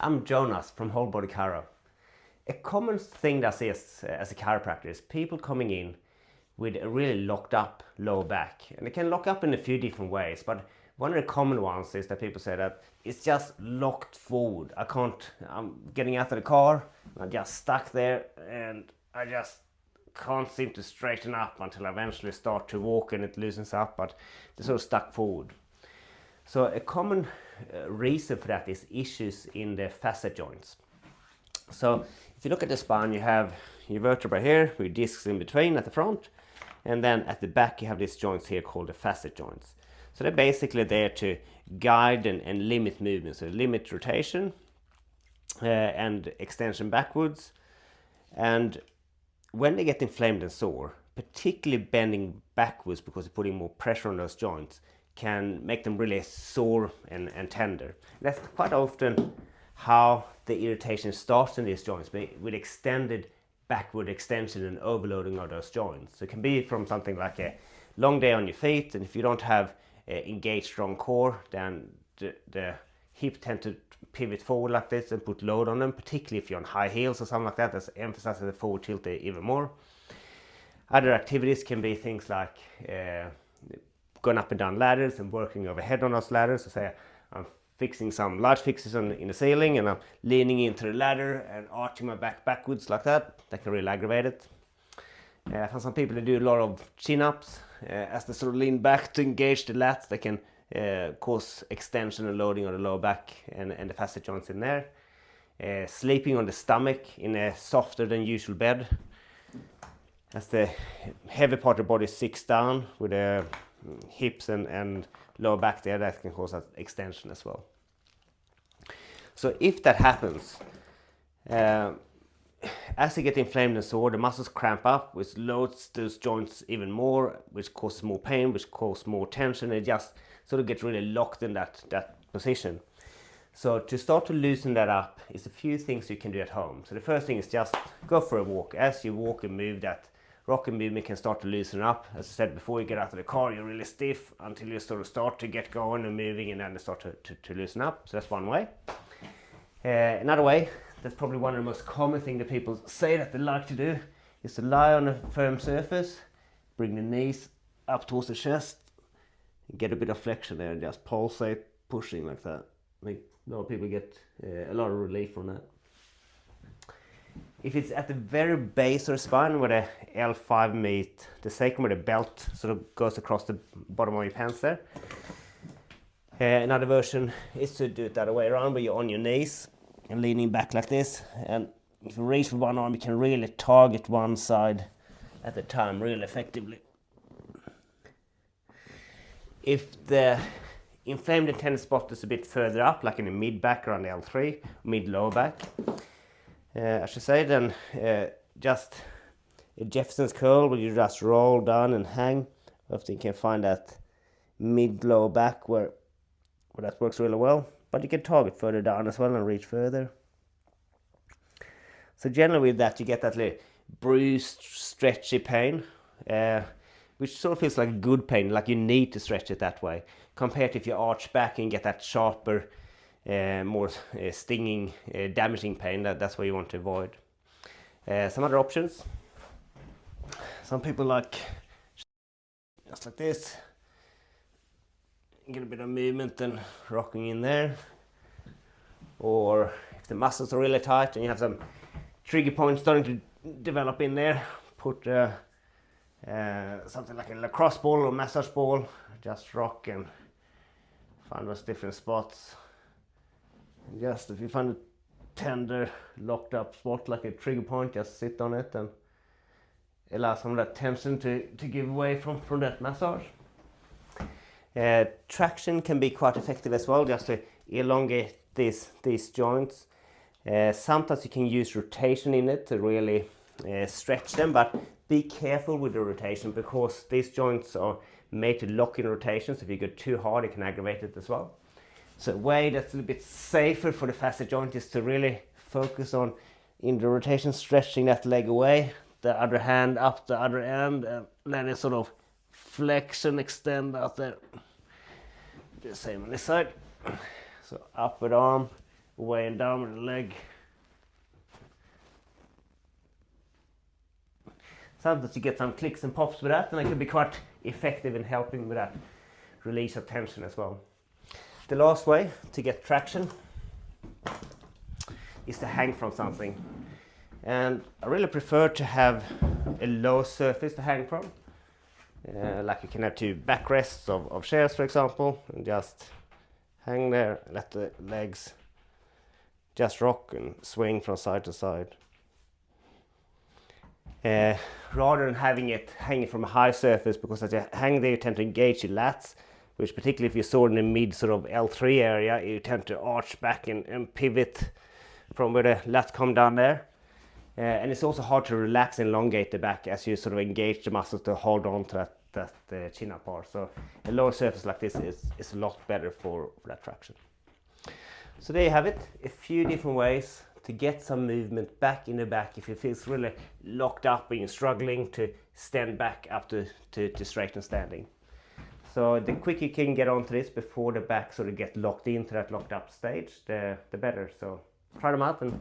I'm Jonas from Whole Body Chiro. A common thing that I see as a chiropractor is people coming in with a really locked up lower back. And it can lock up in a few different ways, but one of the common ones is that people say that it's just locked forward. I'm getting out of the car, I'm just stuck there, and I just can't seem to straighten up until I eventually start to walk and it loosens up, but it's sort of stuck forward. So a common reason for that is issues in the facet joints. So if you look at the spine, you have your vertebra here with discs in between at the front, and then at the back you have these joints here called the facet joints. So they're basically there to guide and limit movement, so limit rotation and extension backwards. And when they get inflamed and sore, particularly bending backwards because you're putting more pressure on those joints, can make them really sore and tender. And that's quite often how the irritation starts in these joints, with extended backward extension and overloading of those joints. So it can be from something like a long day on your feet, and if you don't have engaged strong core, then the hip tend to pivot forward like this and put load on them, particularly if you're on high heels or something like that. That's emphasizes the forward tilt even more. Other activities can be things like going up and down ladders and working overhead on those ladders. So say I'm fixing some light fixes in the ceiling and I'm leaning into the ladder and arching my back backwards like that. That can really aggravate it. For some people, they do a lot of chin-ups. As they sort of lean back to engage the lats, they can cause extension and loading on the lower back and the facet joints in there. Sleeping on the stomach in a softer than usual bed, as the heavy part of the body sinks down with the hips and lower back there, that can cause that extension as well. So if that happens, as they get inflamed and sore, the muscles cramp up, which loads those joints even more, which causes more pain, which causes more tension. They just sort of get really locked in that position. So to start to loosen that up is a few things you can do at home. So the first thing is just go for a walk. As you walk and move, that rocking movement can start to loosen up. As I said, before you get out of the car, you're really stiff until you sort of start to get going and moving, and then they start to loosen up. So that's one way. Another way, that's probably one of the most common things that people say that they like to do, is to lie on a firm surface, bring the knees up towards the chest, and get a bit of flexion there and just pulsate, pushing like that. I think a lot of people get a lot of relief from that. If it's at the very base of the spine where the L5 meet the sacrum, where the belt sort of goes across the bottom of your pants there. Another version is to do it the other way around, where you're on your knees and leaning back like this. And if you reach with one arm, you can really target one side at a time really effectively. If the inflamed and tender spot is a bit further up, like in the mid back around the L3, mid lower back, I should say, then just a Jefferson's curl where you just roll down and hang. Often you can find that mid lower back where that works really well, but you can target further down as well and reach further. So generally with that you get that little bruised, stretchy pain, which sort of feels like good pain, like you need to stretch it that way, compared to if you arch back and get that sharper, more stinging, damaging pain. That's what you want to avoid. Some other options. Some people like just like this. Get a bit of movement and rocking in there. Or if the muscles are really tight and you have some trigger points starting to develop in there, put something like a lacrosse ball or massage ball. Just rock and find those different spots. Just if you find a tender, locked up spot like a trigger point, just sit on it and allow some of that tension to give away from that massage. Traction can be quite effective as well, just to elongate these joints. Sometimes you can use rotation in it to really stretch them, but be careful with the rotation because these joints are made to lock in rotation, so if you go too hard it can aggravate it as well. So a way that's a little bit safer for the facet joint is to really focus on in the rotation, stretching that leg away, the other hand up the other end, and then it sort of flex and extend out there. Do the same on this side. So upward arm, weighing down with the leg. Sometimes you get some clicks and pops with that, and it can be quite effective in helping with that release of tension as well. The last way to get traction is to hang from something. And I really prefer to have a low surface to hang from. Like you can have two backrests of chairs, for example, and just hang there, let the legs just rock and swing from side to side. Rather than having it hanging from a high surface, because as you hang there you tend to engage your lats, which particularly if you're sore in the mid sort of L3 area, you tend to arch back and pivot from where the lats come down there. And it's also hard to relax and elongate the back as you sort of engage the muscles to hold on to that chin up part. So a lower surface like this is a lot better for that traction. So there you have it, a few different ways to get some movement back in the back if it feels really locked up and you're struggling to stand back up to straighten standing. So the quicker you can get onto this before the back sort of get locked into that locked up stage, the better. So try them out and